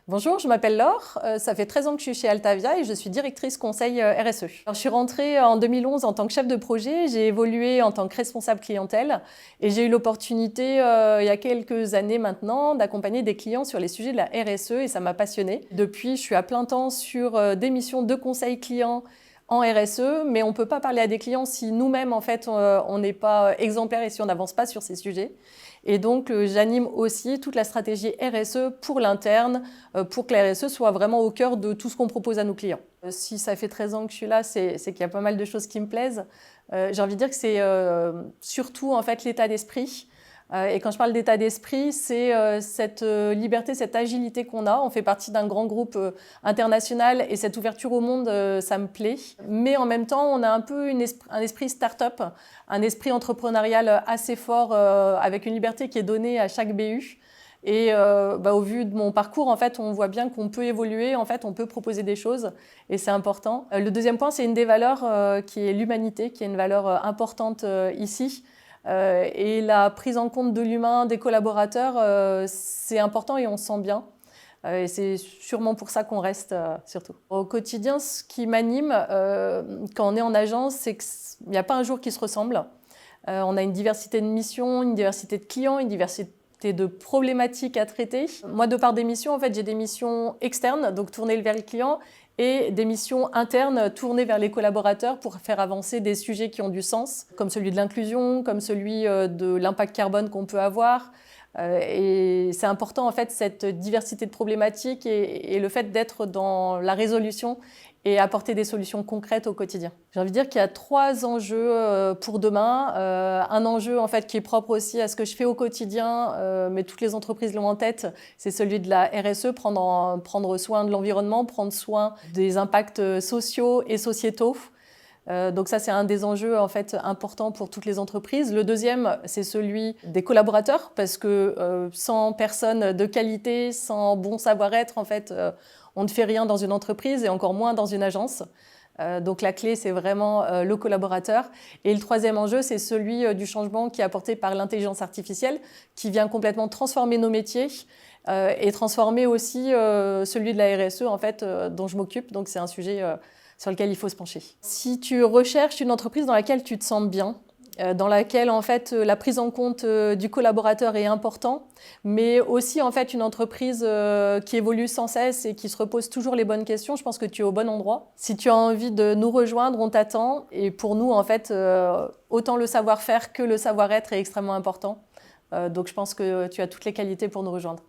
Bonjour, je m'appelle Laure, ça fait 13 ans que je suis chez Altavia et je suis directrice conseil RSE. Alors, je suis rentrée en 2011 en tant que chef de projet, j'ai évolué en tant que responsable clientèle et j'ai eu l'opportunité il y a quelques années maintenant d'accompagner des clients sur les sujets de la RSE et ça m'a passionnée. Depuis, je suis à plein temps sur des missions de conseil client en RSE, mais on ne peut pas parler à des clients si nous-mêmes, en fait, on n'est pas exemplaires et si on n'avance pas sur ces sujets. Et donc, j'anime aussi toute la stratégie RSE pour l'interne, pour que la RSE soit vraiment au cœur de tout ce qu'on propose à nos clients. Si ça fait 13 ans que je suis là, c'est qu'il y a pas mal de choses qui me plaisent. J'ai envie de dire que c'est surtout en fait l'état d'esprit. Et quand je parle d'état d'esprit, c'est cette liberté, cette agilité qu'on a. On fait partie d'un grand groupe international et cette ouverture au monde, ça me plaît. Mais en même temps, on a un peu un esprit start-up, un esprit entrepreneurial assez fort avec une liberté qui est donnée à chaque BU. Et au vu de mon parcours, en fait, on voit bien qu'on peut évoluer, en fait, on peut proposer des choses et c'est important. Le deuxième point, c'est une des valeurs qui est l'humanité, qui est une valeur importante ici. Et la prise en compte de l'humain, des collaborateurs, c'est important et on se sent bien. Et c'est sûrement pour ça qu'on reste surtout. Au quotidien, ce qui m'anime quand on est en agence, c'est qu'il n'y a pas un jour qui se ressemble. On a une diversité de missions, une diversité de clients, une diversité de problématiques à traiter. Moi, de par des missions, en fait, j'ai des missions externes, donc tournées vers le client, et des missions internes tournées vers les collaborateurs pour faire avancer des sujets qui ont du sens, comme celui de l'inclusion, comme celui de l'impact carbone qu'on peut avoir. Et c'est important, en fait, cette diversité de problématiques et le fait d'être dans la résolution et apporter des solutions concrètes au quotidien. J'ai envie de dire qu'il y a 3 enjeux pour demain. Un enjeu en fait qui est propre aussi à ce que je fais au quotidien, mais toutes les entreprises l'ont en tête, c'est celui de la RSE, prendre soin de l'environnement, prendre soin des impacts sociaux et sociétaux. Donc ça, c'est un des enjeux en fait importants pour toutes les entreprises. Le deuxième, c'est celui des collaborateurs, parce que sans personne de qualité, sans bon savoir-être, en fait, on ne fait rien dans une entreprise et encore moins dans une agence. Donc la clé, c'est vraiment le collaborateur. Et le troisième enjeu, c'est celui du changement qui est apporté par l'intelligence artificielle, qui vient complètement transformer nos métiers et transformer aussi celui de la RSE, en fait, dont je m'occupe. Donc c'est un sujet sur lequel il faut se pencher. Si tu recherches une entreprise dans laquelle tu te sens bien, dans laquelle en fait la prise en compte du collaborateur est important, mais aussi en fait une entreprise qui évolue sans cesse et qui se repose toujours les bonnes questions, je pense que tu es au bon endroit. Si tu as envie de nous rejoindre, on t'attend. Et pour nous en fait, autant le savoir-faire que le savoir-être est extrêmement important. Donc je pense que tu as toutes les qualités pour nous rejoindre.